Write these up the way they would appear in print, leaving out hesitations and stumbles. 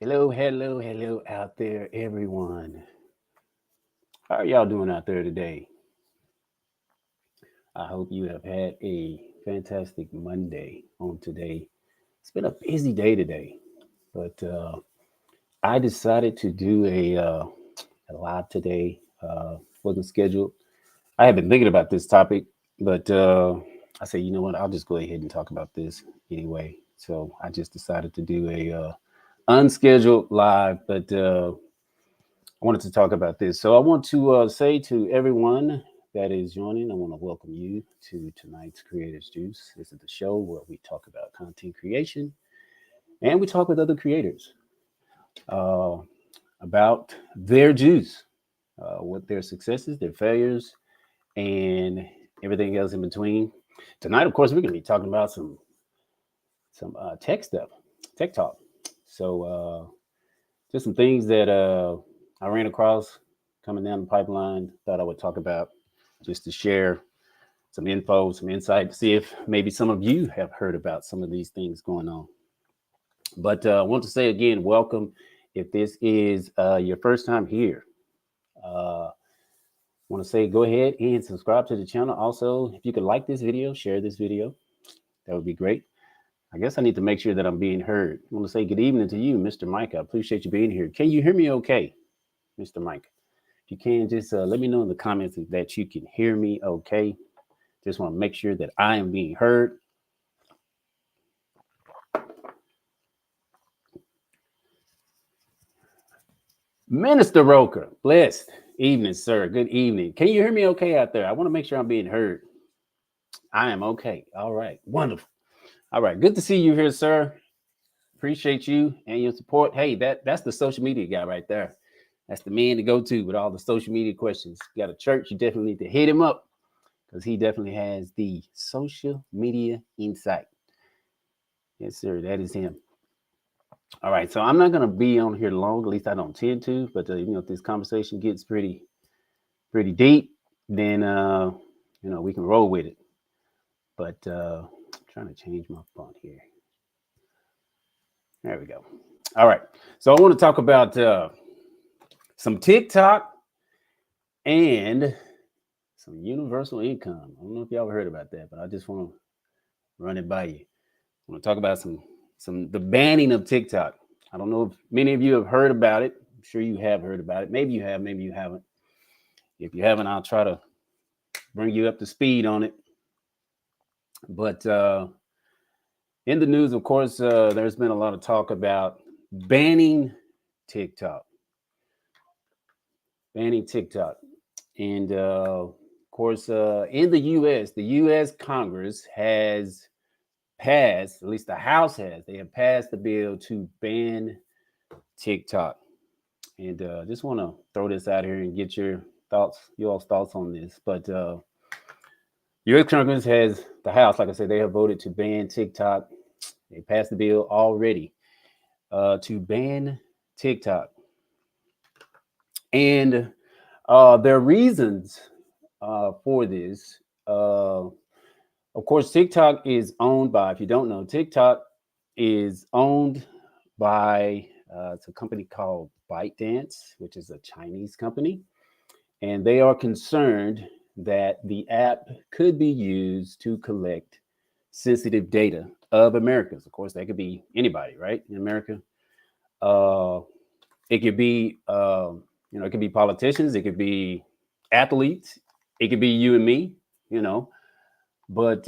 Hello out there, everyone. How are y'all doing out there today? I hope you have had a fantastic Monday on today. It's been a busy day today, but I decided to do a live today. Wasn't scheduled. I have been thinking about this topic, but I said, you know what? I'll just go ahead and talk about this anyway. So I just decided to do a unscheduled live, but I wanted to talk about this. So I want to say to everyone that is joining, I want to welcome you to tonight's Creators Juice. This is the show where we talk about content creation and we talk with other creators uh, about their juice, what their successes, their failures, and everything else in between. Tonight, of course, we're going to be talking about some tech stuff, tech talk. So just some things that I ran across coming down the pipeline. Thought I would talk about just to share some info, some insight, to see if maybe some of you have heard about some of these things going on. But I want to say again, welcome. If this is your first time here, want to say go ahead and subscribe to the channel. Also, if you could like this video, share this video, that would be great. I guess I need to make sure that I'm being heard. I want to say good evening to you, Mr. Mike. I appreciate you being here. Can you hear me okay, Mr. Mike? If you can, just let me know in the comments that you can hear me okay. Just want to make sure that I am being heard. Minister Roker, blessed evening, sir. Good evening. Can you hear me okay out there? I want to make sure I'm being heard. I am okay. All right. Wonderful. All right. Good to see you here, sir. Appreciate you and your support. Hey, that's the social media guy right there. That's the man to go to with all the social media questions. You got a church, you definitely need to hit him up because he definitely has the social media insight. Yes, sir. That is him. All right. So I'm not going to be on here long. At least I don't tend to. But, if this conversation gets pretty deep, then, we can roll with it. But I'm trying to change my font here. There we go. All right. So I want to talk about some TikTok and some universal income. I don't know if y'all heard about that, but I just want to run it by you. I want to talk about the banning of TikTok. I don't know if many of you have heard about it. I'm sure you have heard about it. Maybe you have, maybe you haven't. If you haven't, I'll try to bring you up to speed on it. But in the news, of course, there's been a lot of talk about banning TikTok. Banning TikTok. And of course, in the U.S. Congress has passed, at least the House has, they have passed the bill to ban TikTok. And just want to throw this out here and get your all's thoughts on this. But U.S. Congress has, the House, like I said, they have voted to ban TikTok. They passed the bill already to ban TikTok. And their reasons for this, of course, TikTok is owned by, if you don't know, TikTok is owned by, it's a company called ByteDance, which is a Chinese company. And they are concerned that the app could be used to collect sensitive data of Americans. Of course, that could be anybody, right, in America. It could be, it could be politicians, it could be athletes, it could be you and me, but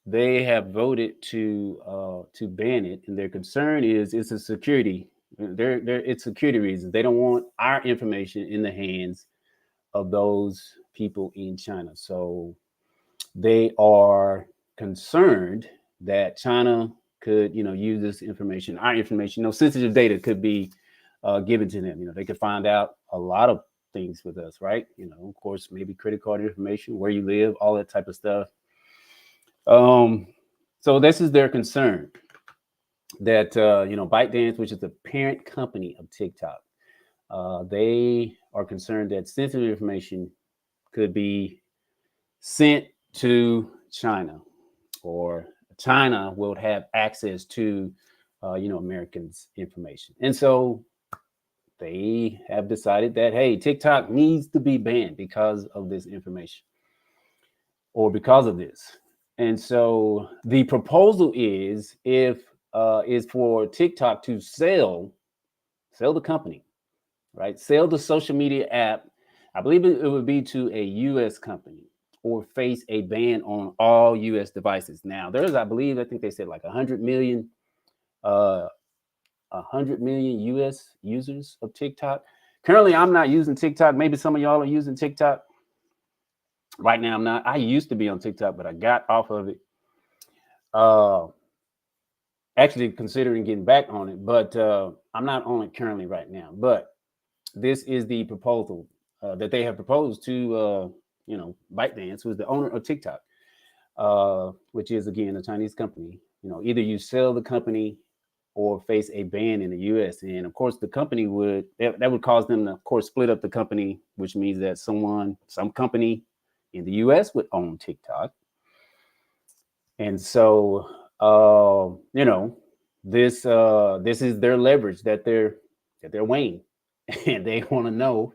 they have voted to ban it, and their concern is it's a security. It's security reasons. They don't want our information in the hands of those people in China. So they are concerned that China could, use this information, our information, sensitive data could be given to them. They could find out a lot of things with us, right? Of course, maybe credit card information, where you live, all that type of stuff. So this is their concern that, ByteDance, which is the parent company of TikTok, they are concerned that sensitive information could be sent to China, or China will have access to Americans' information. And so they have decided that, hey, TikTok needs to be banned because of this information or because of this. And so the proposal is for TikTok to sell the company, right? Sell the social media app. I believe it would be to a U.S. company or face a ban on all U.S. devices. Now, I think they said like 100 million U.S. users of TikTok. Currently, I'm not using TikTok. Maybe some of y'all are using TikTok. Right now, I'm not. I used to be on TikTok, but I got off of it. Uh, Actually, considering getting back on it, but I'm not on it currently right now. But this is the proposal that they have proposed to, ByteDance, who's the owner of TikTok, which is again a Chinese company. Either you sell the company or face a ban in the U.S. And of course, the company that would cause them to, of course, split up the company, which means that some company in the U.S. would own TikTok. And so, this is their leverage that they're weighing, and they want to know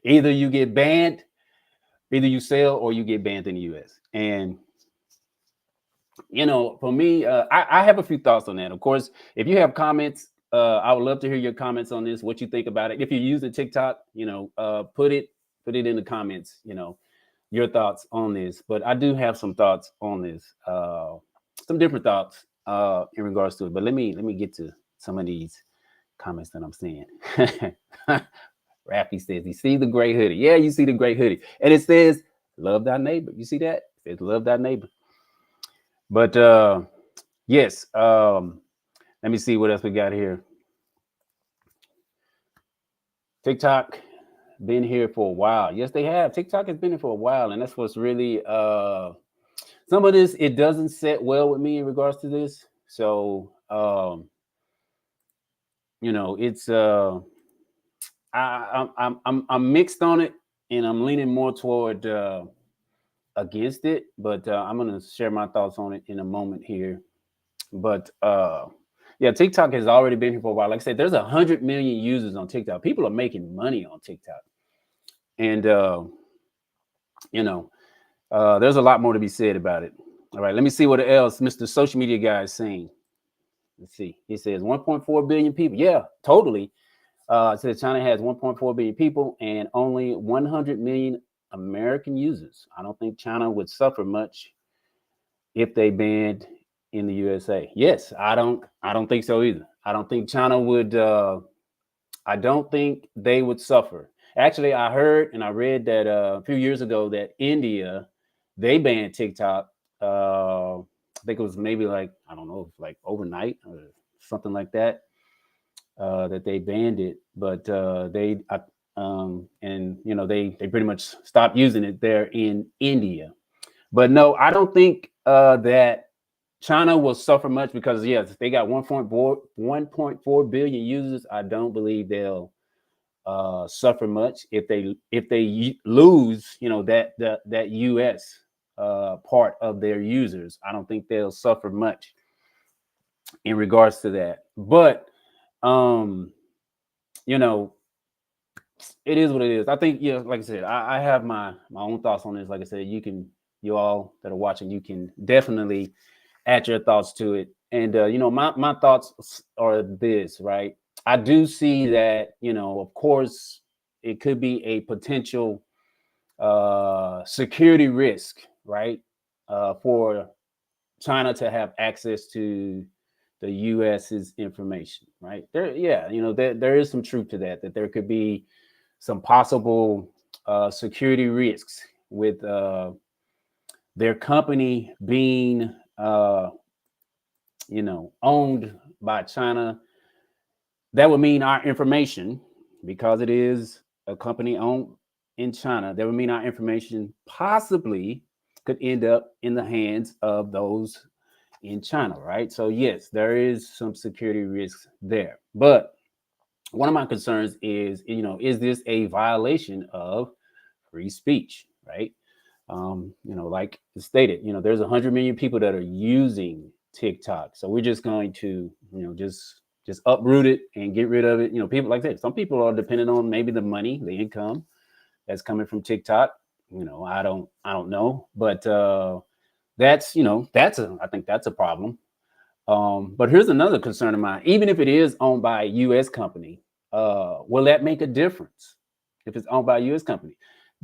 either you get banned, either you sell or you get banned in the U.S. And for me, I have a few thoughts on that. Of course, if you have comments, I would love to hear your comments on this. What you think about it? If you're using TikTok, put it in the comments. Your thoughts on this. But I do have some thoughts on this. Some different thoughts in regards to it. But let me get to some of these comments that I'm seeing. Raffy says he see the gray hoodie. Yeah, you see the gray hoodie, and it says "Love thy neighbor." You see that? It says "Love thy neighbor." But yes, let me see what else we got here. TikTok been here for a while. Yes, they have. TikTok has been here for a while, and that's what's really some of this. It doesn't set well with me in regards to this. So it's I'm mixed on it, and I'm leaning more toward against it. But I'm gonna share my thoughts on it in a moment here. But yeah, TikTok has already been here for a while. Like I said, there's 100 million users on TikTok. People are making money on TikTok, and there's a lot more to be said about it. All right, let me see what else Mr. Social Media Guy is saying. Let's see. He says 1.4 billion people. Yeah, totally. It says China has 1.4 billion people and only 100 million American users. I don't think China would suffer much if they banned in the USA. Yes, I don't think so either. I don't think China would. I don't think they would suffer. Actually, I heard and I read that a few years ago that India, they banned TikTok. I think it was maybe like, I don't know, like overnight or something like that. That they banned it, but they pretty much stopped using it there in India. But no, I don't think that China will suffer much because yes, they got 1.4 billion users. I don't believe they'll suffer much if they lose, that US part of their users. I don't think they'll suffer much in regards to that. But it is what it is. I think, like I said, I have my own thoughts on this. Like I said, you all that are watching, you can definitely add your thoughts to it. And my thoughts are this, right? I do see that, of course, it could be a potential security risk, right? For China to have access to the US's information, right? There is some truth to that there could be some possible security risks with their company being owned by China. That would mean our information, because it is a company owned in China, that would mean our information possibly could end up in the hands of those in China, right? So yes, there is some security risks there. But one of my concerns is, is this a violation of free speech, right? Like stated, there's 100 million people that are using TikTok. So we're just going to, just uproot it and get rid of it. People like that. Some people are dependent on maybe the money, the income that's coming from TikTok. I don't know, but that's I think that's a problem. But here's another concern of mine. Even if it is owned by a U.S. company, will that make a difference? If it's owned by a U.S. company,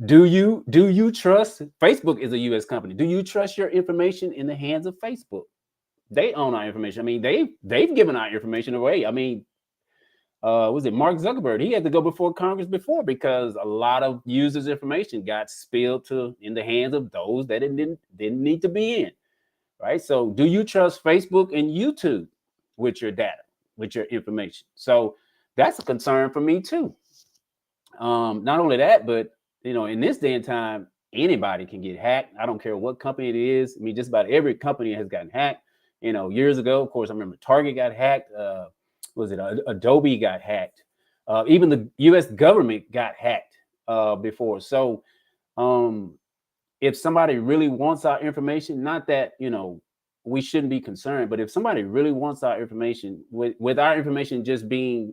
do you trust? Facebook is a U.S. company. Do you trust your information in the hands of Facebook? They own our information. I mean, they've given our information away. I mean, was it Mark Zuckerberg? He had to go before Congress before because a lot of users' information got spilled in the hands of those that it didn't need to be in. Right. So do you trust Facebook and YouTube with your data, with your information? So that's a concern for me too. Not only that, but in this day and time, anybody can get hacked. I don't care what company it is. I mean, just about every company has gotten hacked. Years ago, of course, I remember Target got hacked. Was it Adobe got hacked? Even the U.S. government got hacked before. So if somebody really wants our information, not that we shouldn't be concerned, but if somebody really wants our information, with our information just being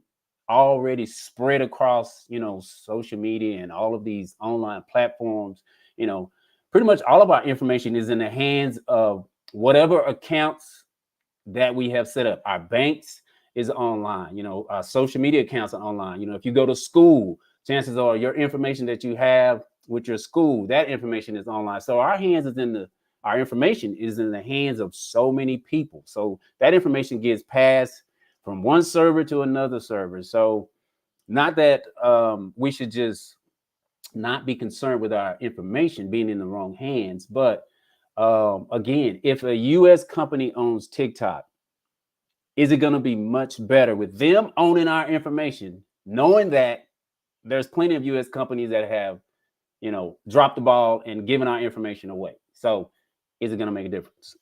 already spread across social media and all of these online platforms, pretty much all of our information is in the hands of whatever accounts that we have set up. Our banks is online, our social media accounts are online. If you go to school, chances are your information that you have with your school, that information is online. So our information is in the hands of so many people. So that information gets passed from one server to another server. So not that we should just not be concerned with our information being in the wrong hands, but again, if a U.S. company owns TikTok, is it going to be much better with them owning our information, knowing that there's plenty of U.S. companies that have dropped the ball and given our information away? So is it going to make a difference?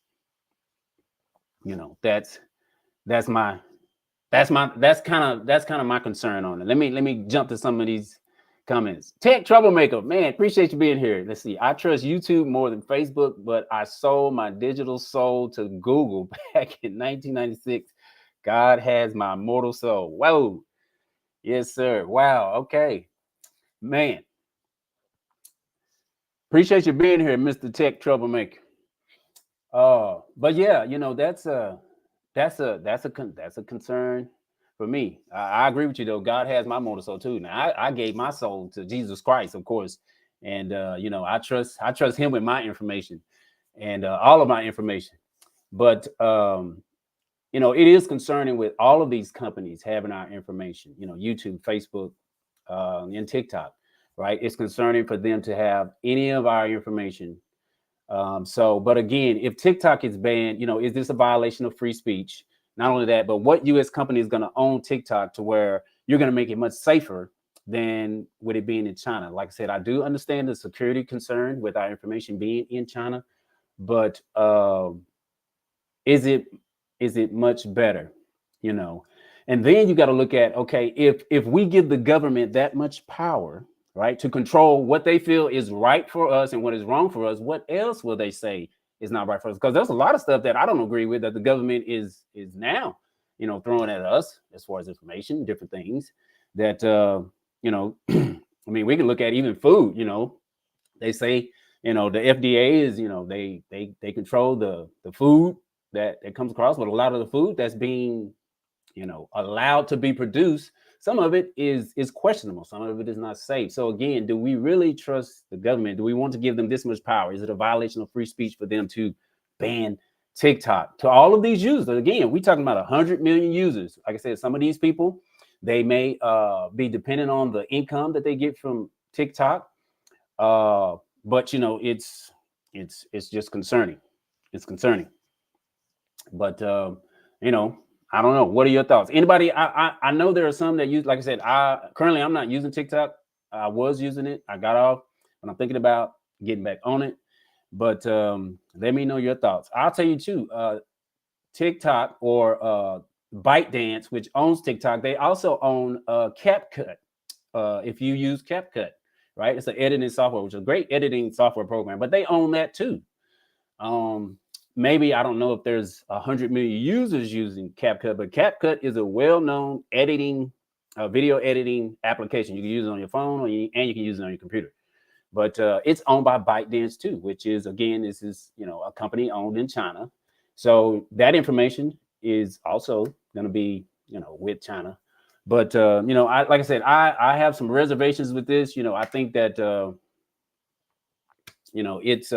That's kind of my concern on it. Let me jump to some of these comments. Tech Troublemaker, man, appreciate you being here. Let's see. I trust YouTube more than Facebook, but I sold my digital soul to Google back in 1996. God has my mortal soul. Whoa. Yes, sir. Wow. Okay. Man. Appreciate you being here, Mr. Tech Troublemaker. But yeah, that's a concern for me. I agree with you though. God has my mortal soul too. Now I gave my soul to Jesus Christ, of course, and I trust Him with my information and all of my information. But it is concerning with all of these companies having our information. YouTube, Facebook, and TikTok. Right? It's concerning for them to have any of our information. But again, if TikTok is banned, is this a violation of free speech? Not only that, but what U.S. company is going to own TikTok to where you're going to make it much safer than with it being in China? Like I said, I do understand the security concern with our information being in China, but is it much better? And then you got to look at, okay, if we give the government that much power, right, to control what they feel is right for us and what is wrong for us, what else will they say is not right for us? Because there's a lot of stuff that I don't agree with that the government is now, throwing at us as far as information, different things that, I mean, we can look at even food, they say, the FDA is, they control the food that comes across, but a lot of the food that's being, allowed to be produced, some of it is questionable. Some of it is not safe. So again, do we really trust the government? Do we want to give them this much power? Is it a violation of free speech for them to ban TikTok to all of these users? Again, we're talking about 100 million users. Like I said, some of these people, they may be dependent on the income that they get from TikTok. But it's just concerning. It's concerning. But I don't know. What are your thoughts? Anybody? I know there are some that use, like I said, I'm not using TikTok. I was using it. I got off, and I'm thinking about getting back on it. But let me know your thoughts. I'll tell you too. TikTok or ByteDance, which owns TikTok, they also own CapCut. If you use CapCut, right? It's an editing software, which is a great editing software program, but they own that too. maybe I don't know if there's 100 million users using CapCut, but CapCut is a well-known editing, video editing application. You can use it on your phone, and you can use it on your computer. But it's owned by ByteDance too, which is, again, this is, a company owned in China. So that information is also going to be, with China. But like I said, I have some reservations with this. I think that it's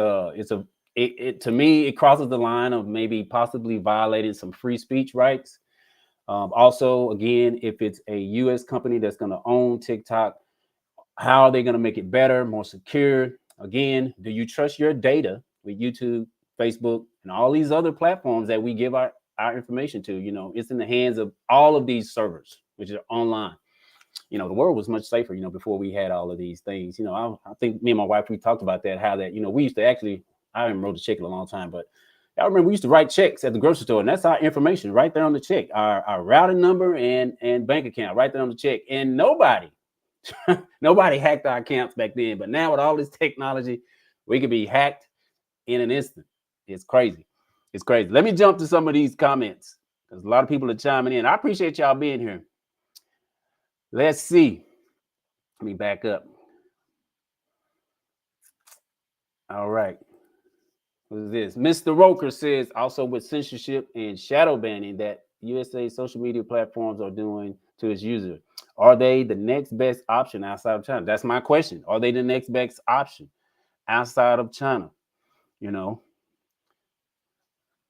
to me, it crosses the line of maybe possibly violating some free speech rights. Also, again, if it's a U.S. company that's going to own TikTok, how are they going to make it better, more secure? Again, do you trust your data with YouTube, Facebook, and all these other platforms that we give our information to? It's in the hands of all of these servers, which are online. The world was much safer, before we had all of these things. I think me and my wife, we talked about that, how that, we used to actually, I haven't wrote a check in a long time, but I remember we used to write checks at the grocery store, and that's our information right there on the check, our routing number and bank account right there on the check. And nobody hacked our accounts back then. But now with all this technology, we could be hacked in an instant. It's crazy. It's crazy. Let me jump to some of these comments, because a lot of people are chiming in. I appreciate y'all being here. Let's see. Let me back up. All right. What is this? Mr. Roker says, also with censorship and shadow banning that USA social media platforms are doing to its user, are they the next best option outside of China? That's my question. Are they the next best option outside of China?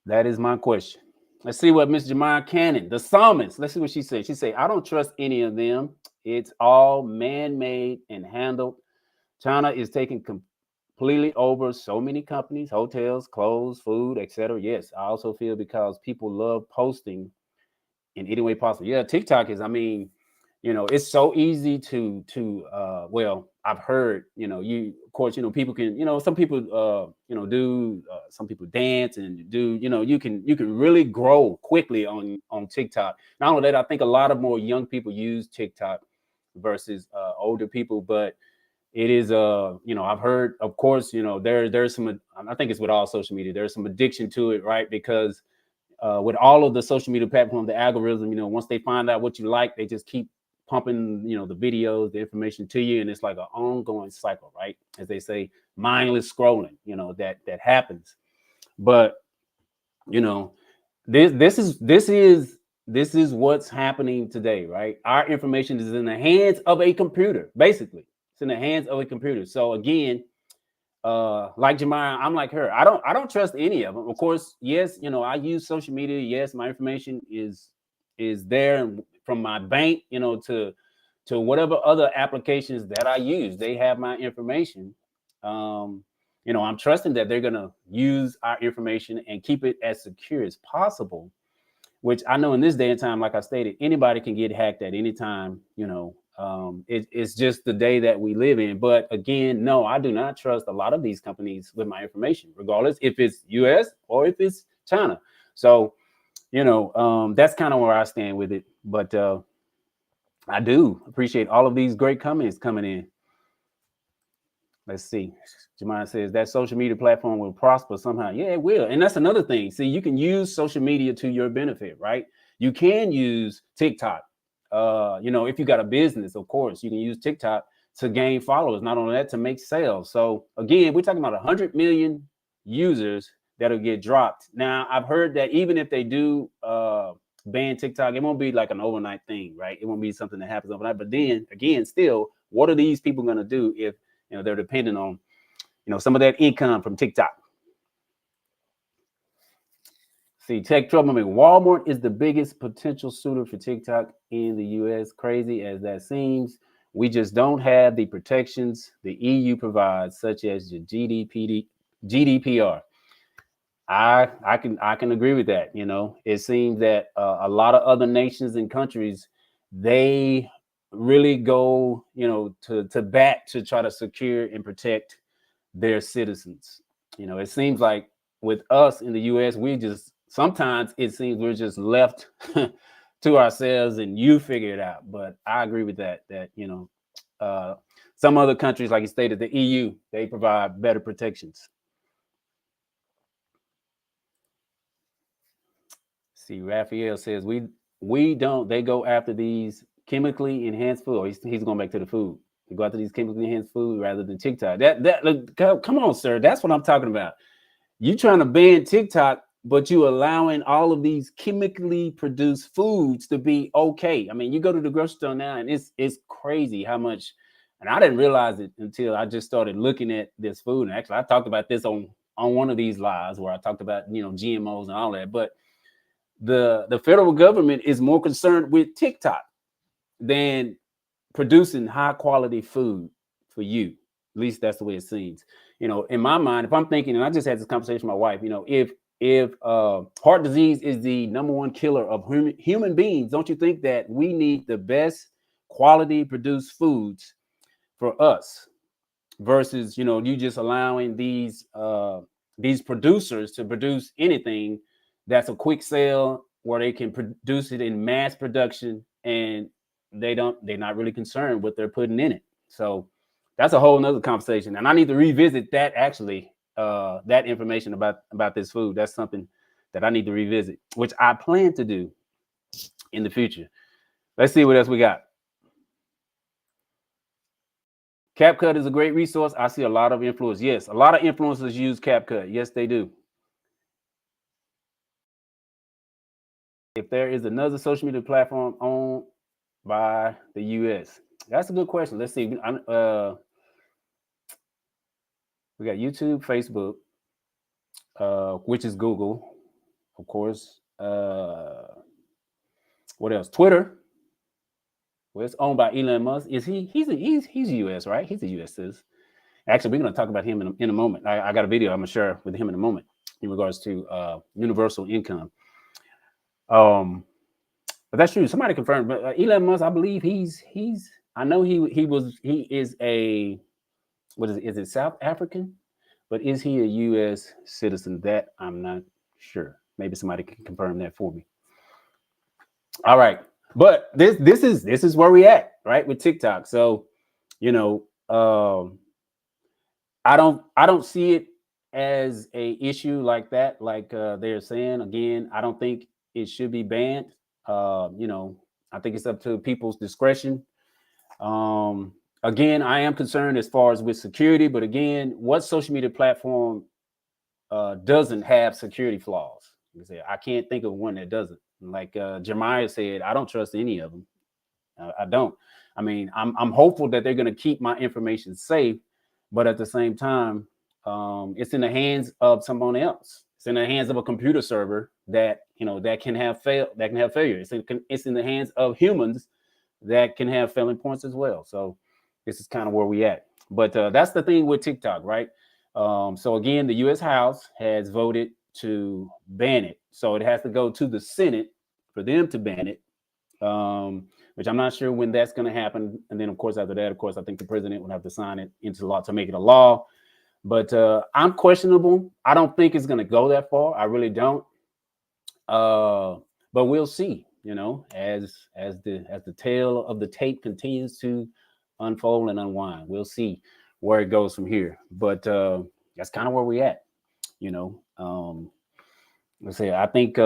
That is my question. Let's see what Miss Jemima Cannon, the psalmist, let's see what she said. She said, I don't trust any of them. It's all man-made and handled. China is taking completely over so many companies, hotels, clothes, food, etc. Yes, I also feel because people love posting in any way possible. Yeah, TikTok is, it's so easy to well, I've heard, of course, people can, some people, do, some people dance and do, you can really grow quickly on TikTok. Not only that, I think a lot of more young people use TikTok versus older people, but it is, I've heard, of course, there's some, I think it's with all social media, there's some addiction to it, right? Because with all of the social media platform, the algorithm, once they find out what you like, they just keep pumping, the videos, the information to you. And it's like an ongoing cycle, right? As they say, mindless scrolling, that happens. But, this is what's happening today, right? Our information is in the hands of a computer, basically. It's in the hands of a computer. So again, like Jemima, I'm like her. I don't trust any of them. Of course, yes, I use social media. Yes, my information is there from my bank, to whatever other applications that I use. They have my information. I'm trusting that they're gonna use our information and keep it as secure as possible. Which I know in this day and time, like I stated, anybody can get hacked at any time. It's just the day that we live in. But again, no, I do not trust a lot of these companies with my information, regardless if it's US or if it's China. So, that's kind of where I stand with it. But I do appreciate all of these great comments coming in. Let's see. Jemima says that social media platform will prosper somehow. Yeah, it will. And that's another thing. See, you can use social media to your benefit, right? You can use TikTok. If you got a business, of course, you can use TikTok to gain followers. Not only that, to make sales. So again, we're talking about 100 million users that'll get dropped. Now, I've heard that even if they do ban TikTok, it won't be like an overnight thing, right? It won't be something that happens overnight. But then again, still, what are these people going to do if they're dependent on some of that income from TikTok? See, Tech Troublemaker, Walmart is the biggest potential suitor for TikTok in the US. Crazy as that seems, we just don't have the protections the EU provides, such as the GDPR. I can agree with that. It seems that a lot of other nations and countries, they really go to bat to try to secure and protect their citizens. It seems like with us in the US, sometimes it seems we're just left to ourselves and you figure it out. But I agree with that some other countries, like you stated, the EU, they provide better protections. See, Raphael says we don't. They go after these chemically enhanced food. Or he's going back to the food. They go after these chemically enhanced food rather than TikTok. Come on, sir. That's what I'm talking about. You trying to ban TikTok, but you allowing all of these chemically produced foods to be okay. I mean, you go to the grocery store now, and it's crazy how much. And I didn't realize it until I just started looking at this food. And actually, I talked about this on one of these lives where I talked about GMOs and all that. But the federal government is more concerned with TikTok than producing high quality food for you. At least that's the way it seems. In my mind, if I'm thinking, and I just had this conversation with my wife, if heart disease is the number one killer of human beings, don't you think that we need the best quality produced foods for us versus you just allowing these producers to produce anything that's a quick sale where they can produce it in mass production, and they're not really concerned what they're putting in it. So that's a whole nother conversation, and I need to revisit that actually, that information about this food. That's something that I need to revisit, which I plan to do in the future. Let's see what else we got. CapCut is a great resource. I see a lot of influencers. Yes, a lot of influencers use CapCut. Yes, they do. If there is another social media platform owned by the U.S., that's a good question. Let's see. We got YouTube, Facebook, which is Google, of course. What else? Twitter. Well, it's owned by Elon Musk. Is he? He's U.S., right? He's a U.S. citizen. Actually, we're going to talk about him in a moment. I got a video I'm going to share with him in a moment in regards to universal income. But that's true. Somebody confirmed. But Elon Musk, I believe he's. I know he is a. What is it? Is it South African? But is he a U.S. citizen? That I'm not sure. Maybe somebody can confirm that for me. All right, but this is where we at, right, with TikTok. So, I don't see it as a issue like that, like they're saying. Again, I don't think it should be banned. I think it's up to people's discretion. Again, I am concerned as far as with security, but again, what social media platform doesn't have security flaws? I can't think of one that doesn't. Like Jeremiah said, I don't trust any of them. I don't. I mean, I'm hopeful that they're going to keep my information safe, but at the same time, it's in the hands of someone else. It's in the hands of a computer server that that can have failure. It's in the hands of humans that can have failing points as well. So this is kind of where we at. But that's the thing with TikTok, right? So again, the U.S. House has voted to ban it. So it has to go to the Senate for them to ban it, which I'm not sure when that's going to happen. And then, of course, after that, I think the president would have to sign it into law to make it a law. But I'm questionable. I don't think it's going to go that far. I really don't. But we'll see. As the tale of the tape continues to unfold and unwind, we'll see where it goes from here. But that's kind of where we're at. Let's say I think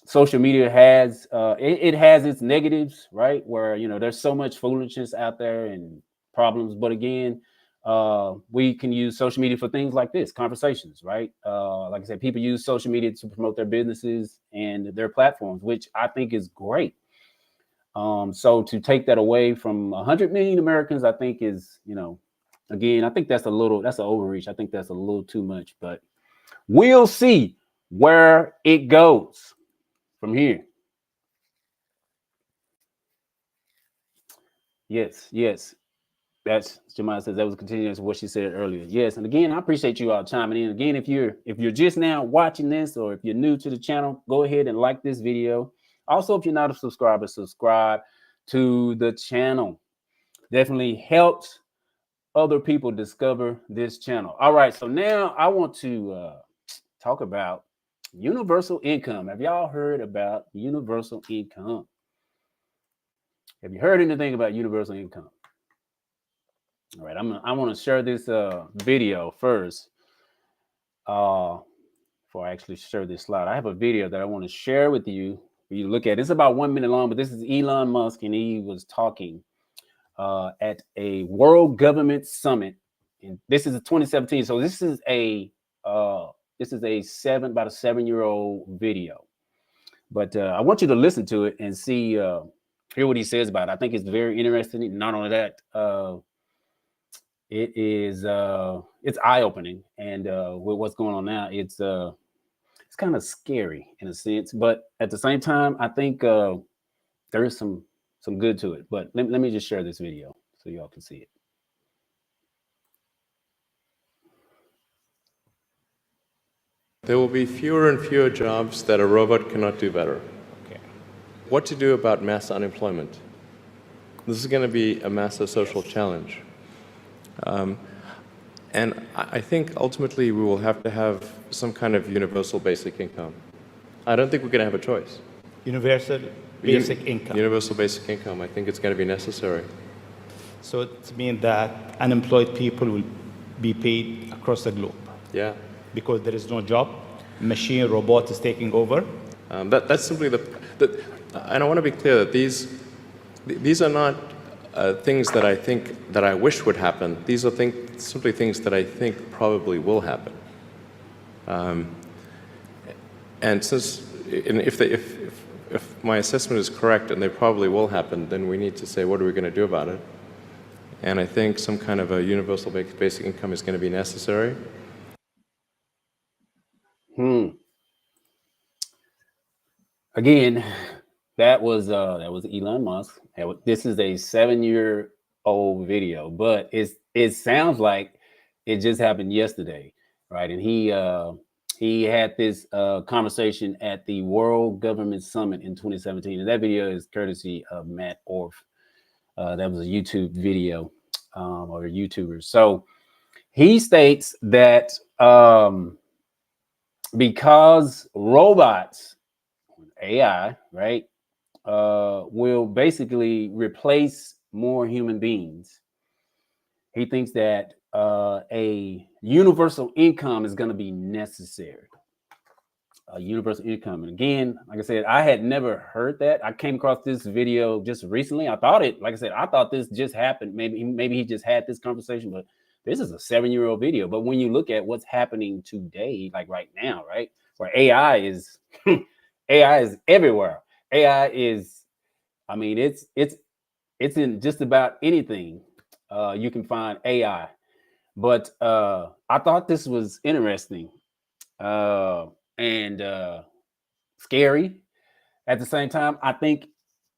social media has it has its negatives, right? Where there's so much foolishness out there and problems. But again, we can use social media for things like this, conversations, right? Like I said, people use social media to promote their businesses and their platforms, which I think is great. So to take that away from 100 million Americans, I think is, again, I think that's an overreach. I think that's a little too much, but we'll see where it goes from here. Yes. That's Jemima says that was continuing to what she said earlier. Yes, and again, I appreciate you all chiming in. Again, if you're just now watching this, or if you're new to the channel, go ahead and like this video. Also, if you're not a subscriber, subscribe to the channel. Definitely helps other people discover this channel. All right, so now I want to talk about universal income. Have y'all heard about universal income? Have you heard anything about universal income? All right, I want to share this video first. For before I actually share this slide, I have a video that I want to share with you for you to look at. It's about 1 minute long, but this is Elon Musk, and he was talking at a World Government Summit, and this is a 2017. So this is a about a 7-year-old video, but I want you to listen to it and see hear what he says about it. I think it's very interesting. Not only that, it's eye-opening, and with what's going on now, it's kind of scary in a sense, but at the same time, I think there is some good to it. But let me just share this video so y'all can see it. There will be fewer and fewer jobs that a robot cannot do better. Okay. What to do about mass unemployment? This is going to be a massive social challenge. And I think ultimately we will have to have some kind of universal basic income. I don't think we're going to have a choice. Universal basic income. Universal basic income. I think it's going to be necessary. So it means that unemployed people will be paid across the globe. Yeah. Because there is no job, machine, robot is taking over. That's simply and I want to be clear that these are not things that I think that I wish would happen. These are simply things that I think probably will happen. And if my assessment is correct and they probably will happen, then we need to say, what are we going to do about it? And I think some kind of a universal basic income is going to be necessary. Again, that was Elon Musk. This is a 7-year-old video, but it sounds like it just happened yesterday, right? And he had this conversation at the World Government Summit in 2017, and that video is courtesy of Matt Orff. That was a YouTube video or a YouTuber. So he states that because robots, AI, right, will basically replace more human beings, he thinks that a universal income is going to be necessary. A universal income. And again, like I said, I had never heard that. I came across this video just recently. I thought this just happened. Maybe he just had this conversation, but this is a 7-year-old video. But when you look at what's happening today, like right now, right, where AI is AI is everywhere. AI is, I mean, it's in just about anything you can find AI. But I thought this was interesting and scary at the same time. I think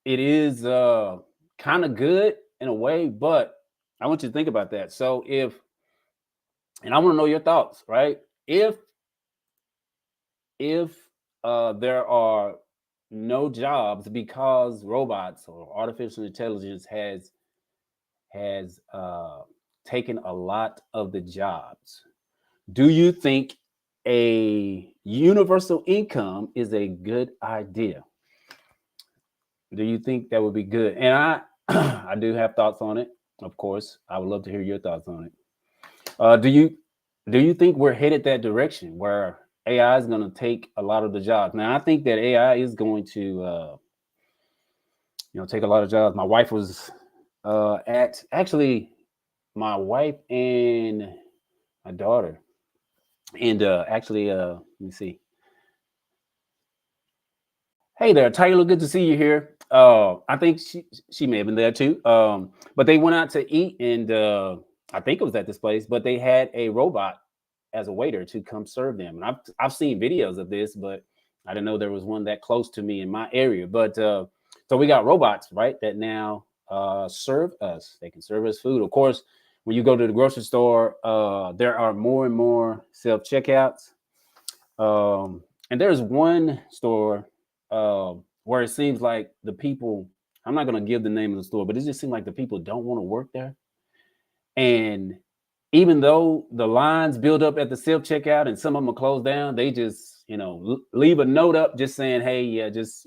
it is kind of good in a way, but I want you to think about that. So and I want to know your thoughts, right? If there are no jobs because robots or artificial intelligence has taken a lot of the jobs, do you think a universal income is a good idea? Do you think that would be good? And I do have thoughts on it. Of course, I would love to hear your thoughts on it. Do you think we're headed that direction where AI is going to take a lot of the jobs? Now, I think that AI is going to, take a lot of jobs. My wife was my wife and my daughter, and let me see. Hey there, Taylor. Good to see you here. I think she may have been there too. But they went out to eat, and I think it was at this place. But they had a robot as a waiter to come serve them. And I've seen videos of this, but I didn't know there was one that close to me in my area. But so we got robots, right, that now serve us. They can serve us food. Of course, when you go to the grocery store, there are more and more self-checkouts. And there's one store where it seems like the people, I'm not going to give the name of the store, but it just seems like the people don't want to work there. And even though the lines build up at the self-checkout and some of them are closed down, they just, leave a note up just saying, hey, yeah, just,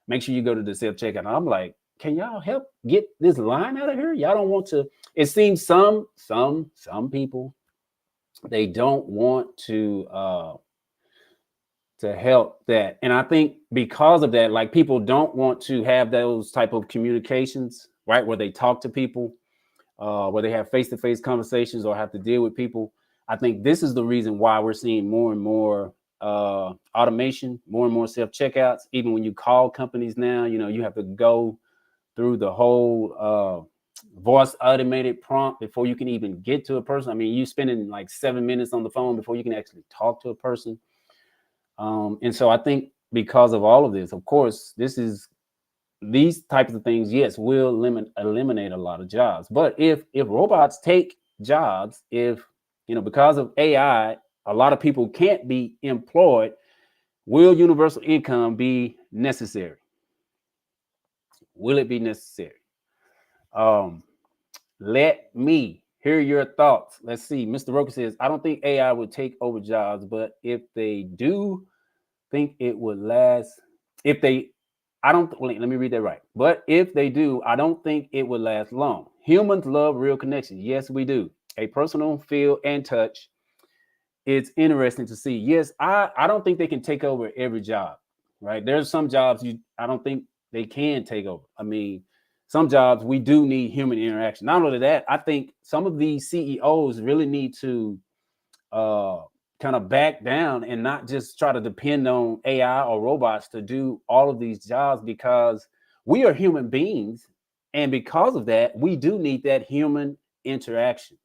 make sure you go to the self-checkout. And I'm like, can y'all help get this line out of here? Y'all don't want to. It seems some people, they don't want to to help that. And I think because of that, like people don't want to have those type of communications, right? Where they talk to people, where they have face-to-face conversations or have to deal with people. I think this is the reason why we're seeing more and more automation, more and more self-checkouts. Even when you call companies now, you have to go through the whole voice automated prompt before you can even get to a person. I mean, you spending like 7 minutes on the phone before you can actually talk to a person. And so I think because of all of this, of course, these types of things, yes, will eliminate a lot of jobs. But if robots take jobs, if because of AI, a lot of people can't be employed, will universal income be necessary? Will it be necessary? Let me hear your thoughts. Let's see. Mr. Roker says, I don't think AI would take over jobs, but if they do think it would last, let me read that right. But if they do, I don't think it would last long. Humans love real connection. Yes, we do. A personal feel and touch. It's interesting to see. Yes, I don't think they can take over every job, right? There's some jobs I don't think they can take over. I mean, some jobs we do need human interaction. Not only that, I think some of these CEOs really need to kind of back down and not just try to depend on AI or robots to do all of these jobs, because we are human beings. And because of that, we do need that human interaction.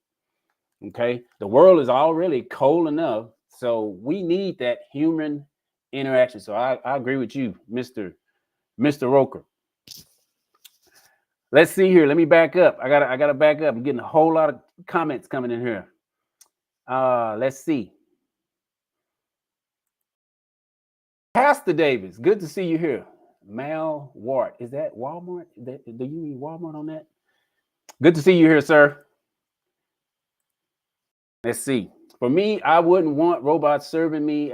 Okay. The world is already cold enough. So we need that human interaction. So I agree with you, Mr. Roker. Let's see here. Let me back up. I gotta back up. I'm getting a whole lot of comments coming in here. Let's see. Pastor Davis, good to see you here. Mal Wart, is that Walmart? Do you mean Walmart on that? Good to see you here, sir. Let's see. For me, I wouldn't want robots serving me.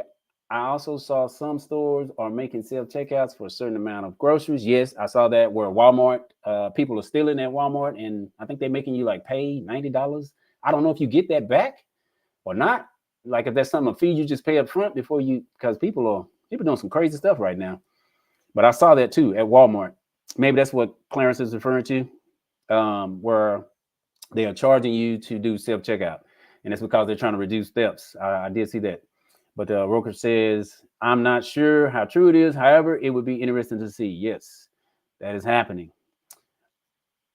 I also saw some stores are making self-checkouts for a certain amount of groceries. Yes, I saw that where Walmart, people are stealing at Walmart, and I think they're making you like pay $90. I don't know if you get that back or not. Like if that's something, a fee you just pay up front before because people are doing some crazy stuff right now. But I saw that too at Walmart. Maybe that's what Clarence is referring to, where they are charging you to do self-checkout. And it's because they're trying to reduce steps. I did see that. But Roker says, I'm not sure how true it is. However, it would be interesting to see. Yes, that is happening.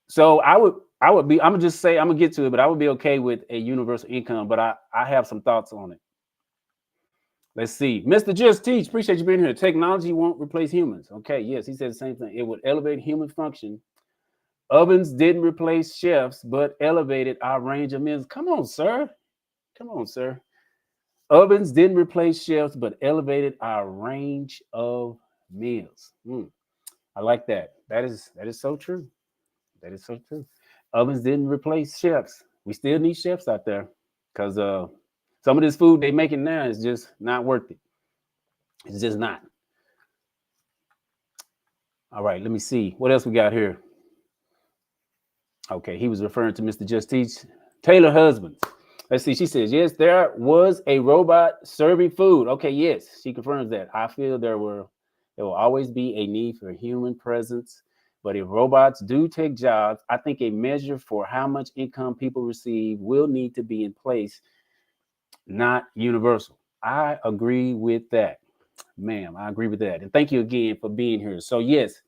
So I'm gonna just say, I'm gonna get to it, but I would be okay with a universal income, but I have some thoughts on it. Let's see. Mr. Just Teach, appreciate you being here. Technology won't replace humans. Okay, yes, he said the same thing. It would elevate human function. Ovens didn't replace chefs, but elevated our range of meals. Come on, sir. Come on, sir. Ovens didn't replace chefs, but elevated our range of meals. I like that. That is so true. That is so true. Ovens didn't replace chefs. We still need chefs out there, because some of this food they making now is just not worth it. It's just not. All right, let me see. What else we got here? Okay, he was referring to Mr. Just Teach. Taylor Husbands. Let's see. She says, yes, there was a robot serving food. Okay, yes, she confirms that. I feel there will always be a need for human presence. But if robots do take jobs, I think a measure for how much income people receive will need to be in place, not universal. I agree with that, ma'am. I agree with that. And thank you again for being here. So yes,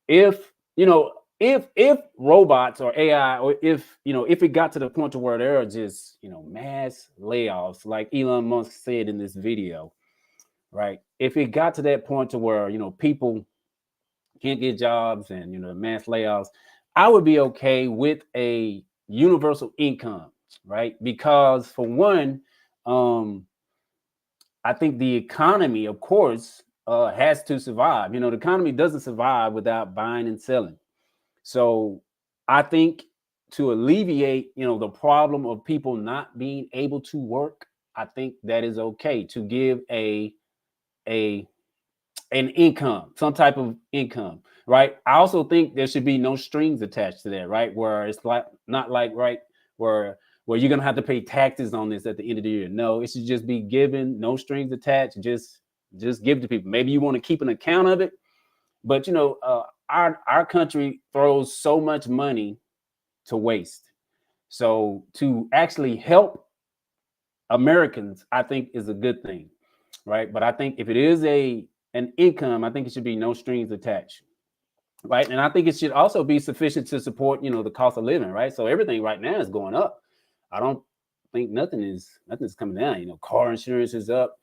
if if robots or AI, or if it got to the point to where there are just mass layoffs, like Elon Musk said in this video, right? If it got to that point to where people can't get jobs and mass layoffs, I would be okay with a universal income, right? Because for one, I think the economy, of course, has to survive. The economy doesn't survive without buying and selling. So I think to alleviate, the problem of people not being able to work, I think that is okay to give an income, some type of income, right? I also think there should be no strings attached to that, right? Where it's like not like right where well, you're gonna have to pay taxes on this at the end of the year. No, it should just be given, no strings attached. Just give it to people. Maybe you want to keep an account of it, but our country throws so much money to waste. So to actually help Americans, I think is a good thing, right? But I think if it is an income, I think it should be no strings attached, right? And I think it should also be sufficient to support, the cost of living, right? So everything right now is going up. I don't think nothing's coming down. Car insurance is up,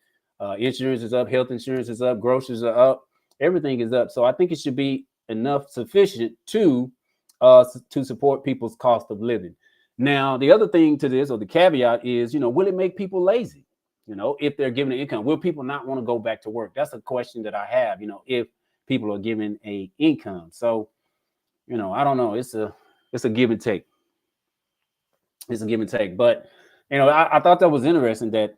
insurance is up, health insurance is up, groceries are up, everything is up. So I think it should be enough sufficient to support people's cost of living. Now, the other thing to this, or the caveat is, will it make people lazy? If they're given an income, will people not want to go back to work? That's a question that I have, if people are given a income. So, I don't know. It's a give and take. It's a give and take. But, I thought that was interesting that,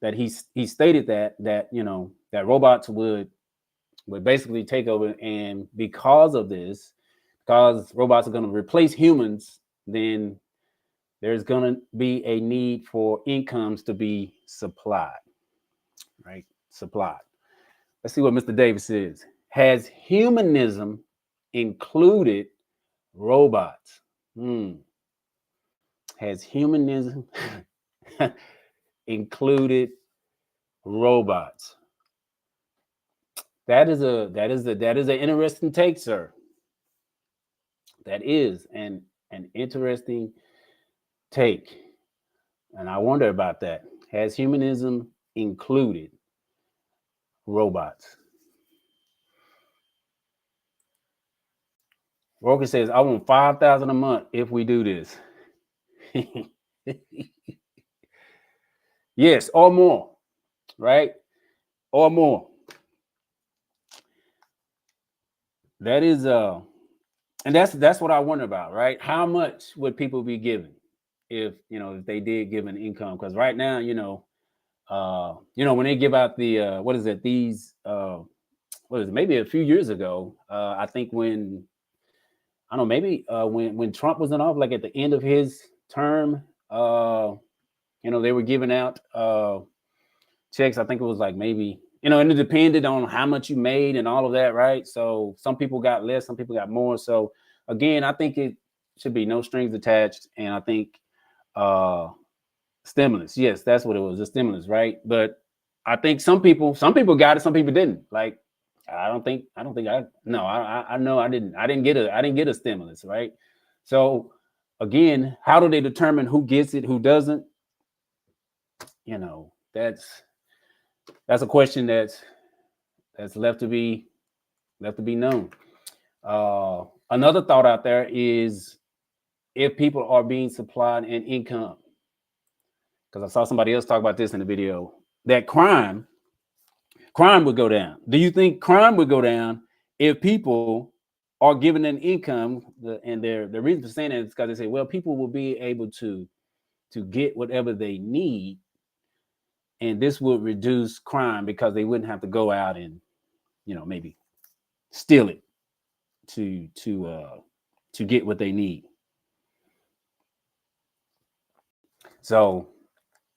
that he stated that that robots would basically take over. And because of this, because robots are going to replace humans, then there's going to be a need for incomes to be supplied, right? Supplied. Let's see what Mr. Davis says. Has humanism included robots? Has humanism included robots? That is an interesting take, sir. That is an interesting take. And I wonder about that. Has humanism included robots? Roker says, I want $5,000 a month if we do this. Yes, or more, right? Or more. That is and that's what I wonder about, right? How much would people be given if they did give an income? Because right now, when they give out the what is it? These what is it? Maybe a few years ago, I think when I don't know, maybe when Trump was in office, like at the end of his term, they were giving out checks. I think it was like maybe, and it depended on how much you made and all of that, right? So some people got less, some people got more. So again, I think it should be no strings attached. And I think stimulus, yes, that's what it was, a stimulus, right? But I think some people got it, some people didn't. Like, I know I didn't get a stimulus, right? So again, how do they determine who gets it, who doesn't? That's a question that's left to be known. Another thought out there is if people are being supplied an income, because I saw somebody else talk about this in the video, that crime would go down. Do you think crime would go down if people are given an income? And the reason for saying that is because they say, well, people will be able to get whatever they need, and this would reduce crime because they wouldn't have to go out and maybe steal it to get what they need. So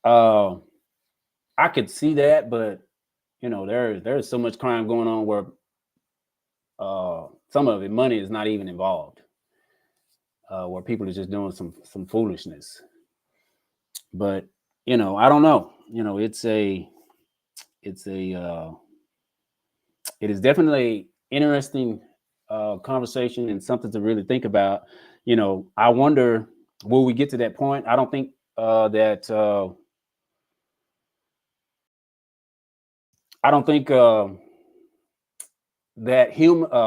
I could see that, but there's so much crime going on where some of it, money is not even involved, where people are just doing some foolishness. But I don't know. It is definitely interesting conversation and something to really think about. I wonder, will we get to that point? I don't think that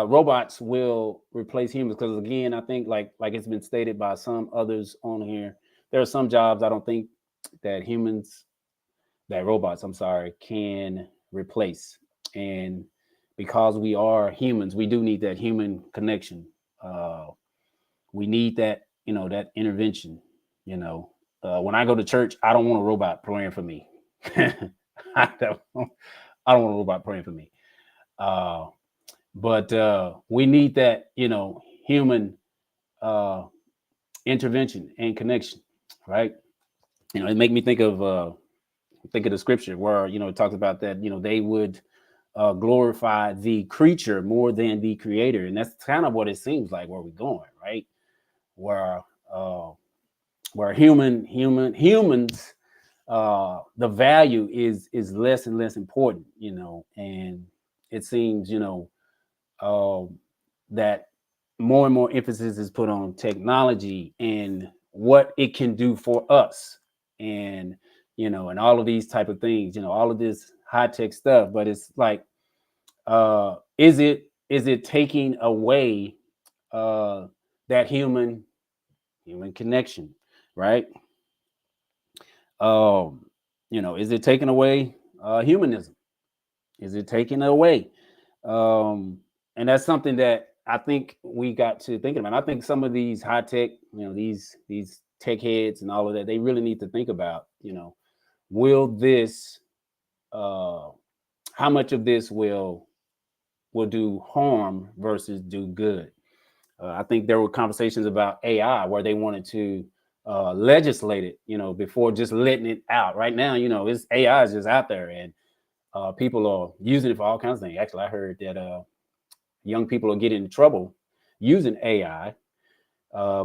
robots will replace humans, because again, I think like it's been stated by some others on here, there are some jobs I don't think that robots can replace. And because we are humans, we do need that human connection. We need that that intervention. When I go to church, I don't want a robot praying for me. I don't want a robot praying for me. But we need that human intervention and connection. right? It make me think of the scripture where it talks about that they would glorify the creature more than the creator, and that's kind of what it seems like where we're going, right? Where uh, where humans the value is less and less important, and it seems that more and more emphasis is put on technology and what it can do for us, and and all of these type of things, all of this high tech stuff. But it's like, is it taking away that human connection, right? um is it taking away humanism? Is it taking away? um and that's something that I think we got to thinking about. I think some of these high tech, these tech heads and all of that, they really need to think about, will this uh how much of this will do harm versus do good. I think there were conversations about AI where they wanted to legislate it, before just letting it out. Right now, it's AI is just out there, and people are using it for all kinds of things. Actually, I heard that young people are getting in trouble using AI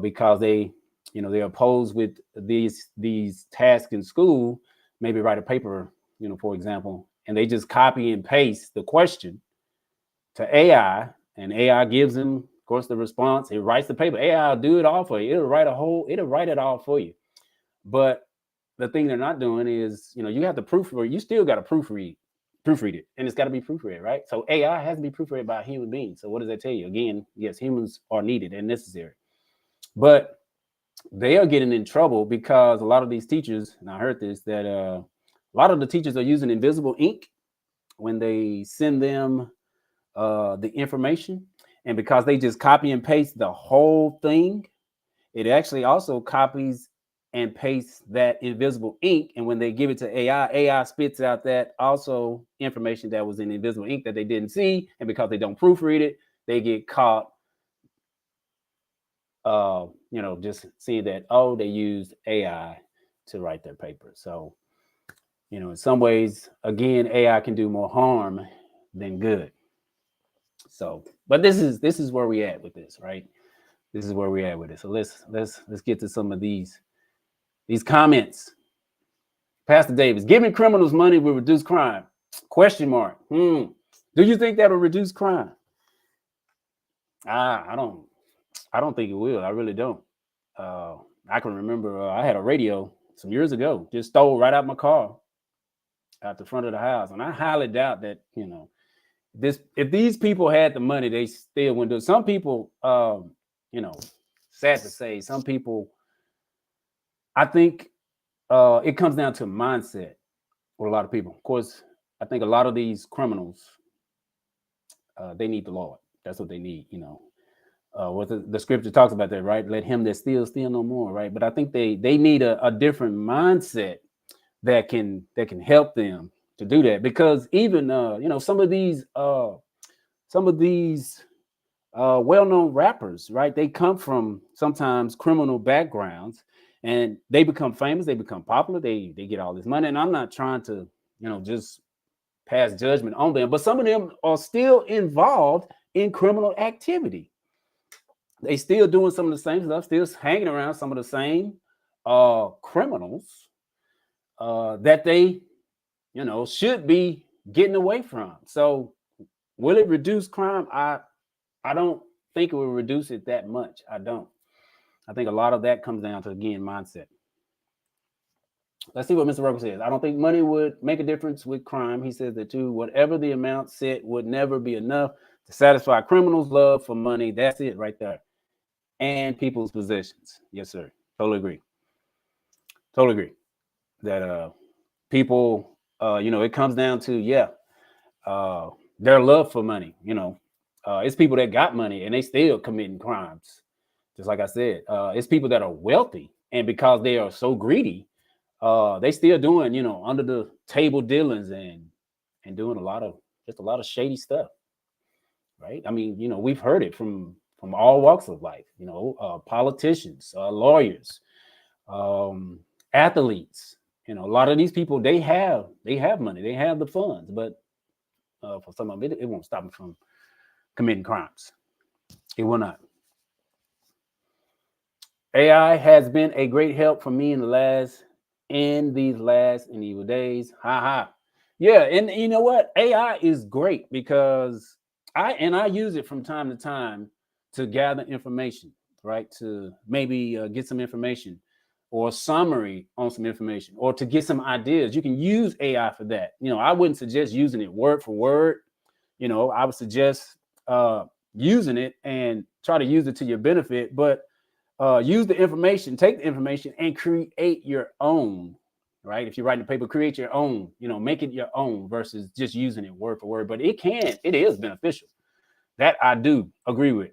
because they're opposed with these tasks in school. Maybe write a paper, for example, and they just copy and paste the question to AI, and AI gives them, of course, the response. It writes the paper. AI will do it all for you. It'll write it all for you. But the thing they're not doing is, you have to proofread. You still got to proofread it, and it's got to be proofread, right? So AI has to be proofread by a human being. So what does that tell you? Again, yes, humans are needed and necessary, but they are getting in trouble because a lot of these teachers, and I heard this, that a lot of the teachers are using invisible ink when they send them the information, and because they just copy and paste the whole thing, it actually also copies and pastes that invisible ink. And when they give it to AI spits out that also information that was in invisible ink that they didn't see. And because they don't proofread it, they get caught, just seeing that, oh, they used AI to write their paper. So, in some ways, again, AI can do more harm than good. So, but this is where we at with this, right? This is where we at with it. So let's get to some of these comments. Pastor Davis, giving criminals money will reduce crime? Question mark. Do you think that will reduce crime? I don't think it will. I really don't. I can remember I had a radio some years ago, just stole right out my car out the front of the house, and I highly doubt that if these people had the money, they still wouldn't do it. Some people, sad to say, some people, I think it comes down to mindset with a lot of people. Of course, I think a lot of these criminals, they need the Lord. That's what they need, what the scripture talks about that, right? Let him that steals steal no more, right? But I think they need a different mindset that can help them to do that, because even some of these well-known rappers, right? They come from sometimes criminal backgrounds, and they become famous, they become popular, they get all this money. And I'm not trying to, just pass judgment on them, but some of them are still involved in criminal activity. They still doing some of the same stuff, still hanging around some of the same criminals that they, should be getting away from. So will it reduce crime? I don't think it will reduce it that much. I don't. I think a lot of that comes down to, again, mindset. Let's see what Mr. Rucker says. I don't think money would make a difference with crime. He says that too. Whatever the amount set would never be enough to satisfy criminals' love for money. That's it right there. And people's possessions. Yes, sir. Totally agree. Totally agree. That people, it comes down to, their love for money. It's people that got money and they still committing crimes. Just like I said, it's people that are wealthy, and because they are so greedy, they still doing, under the table dealings and doing a lot of shady stuff, right? I mean, we've heard it from all walks of life, politicians, lawyers, athletes. You know, a lot of these people, they have money, they have the funds, but for some of them, it won't stop them from committing crimes. It will not. AI has been a great help for me in these last and evil days. Ha ha. Yeah, and you know what? AI is great because I use it from time to time to gather information, right? To maybe get some information or a summary on some information or to get some ideas. You can use AI for that. You know, I wouldn't suggest using it word for word. You know, I would suggest using it and try to use it to your benefit, but use the information, take the information and create your own, right? If you're writing a paper, create your own, you know, make it your own versus just using it word for word. But it is beneficial. That I do agree with.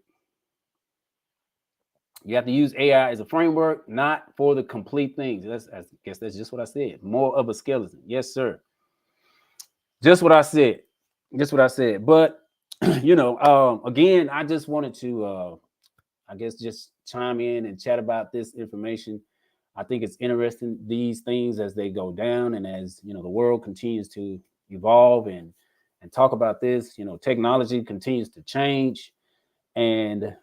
You have to use AI as a framework, not for the complete things. I guess that's just what I said. More of a skeleton. Yes, sir. Just what I said. Just what I said. But, you know, again, I just wanted to, I guess, just chime in and chat about this information. I think it's interesting, these things as they go down and as, you know, the world continues to evolve and talk about this. You know, technology continues to change. And,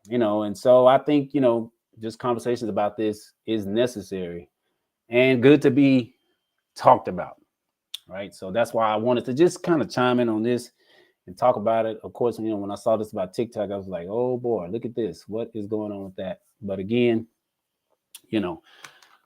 you know, and so I think, you know, just conversations about this is necessary and good to be talked about. Right. So that's why I wanted to just kind of chime in on this and talk about it. Of course, you know, when I saw this about TikTok, I was like, oh boy, look at this. What is going on with that? But again, you know,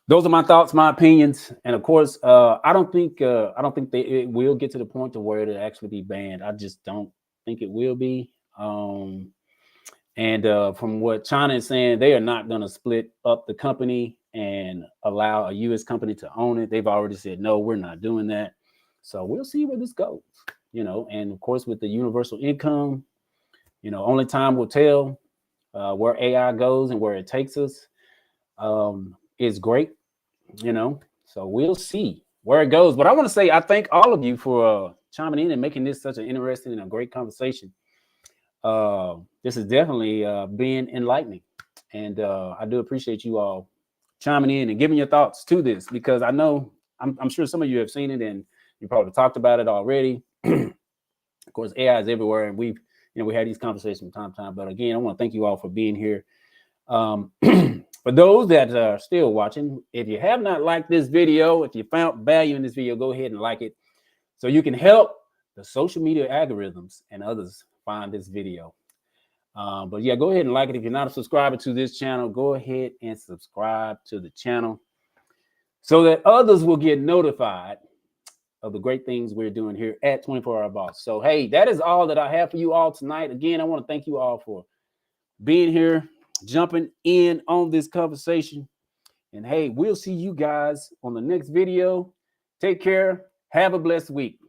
those are my thoughts, my opinions. And of course, I don't think it will get to the point to where it'll actually be banned. I just don't think it will be. And from what China is saying, they are not going to split up the company and allow a U.S. company to own it. They've already said, no, we're not doing that. So we'll see where this goes, you know. And of course, with the universal income, you know, only time will tell where AI goes and where it takes us. Is great, you know. So we'll see where it goes. But I want to say I thank all of you for chiming in and making this such an interesting and a great conversation. This has definitely been enlightening, and I do appreciate you all chiming in and giving your thoughts to this because I know I'm sure some of you have seen it and you probably talked about it already. Of course, AI is everywhere, and we had these conversations from time to time. But again, I want to thank you all for being here. For those that are still watching, if you have not liked this video, if you found value in this video, go ahead and like it so you can help the social media algorithms and others find this video. But yeah, go ahead and like it. If you're not a subscriber to this channel, go ahead and subscribe to the channel so that others will get notified of the great things we're doing here at 24 Hour Boss. So, hey, that is all that I have for you all tonight. Again, I want to thank you all for being here, jumping in on this conversation. And hey, we'll see you guys on the next video. Take care. Have a blessed week.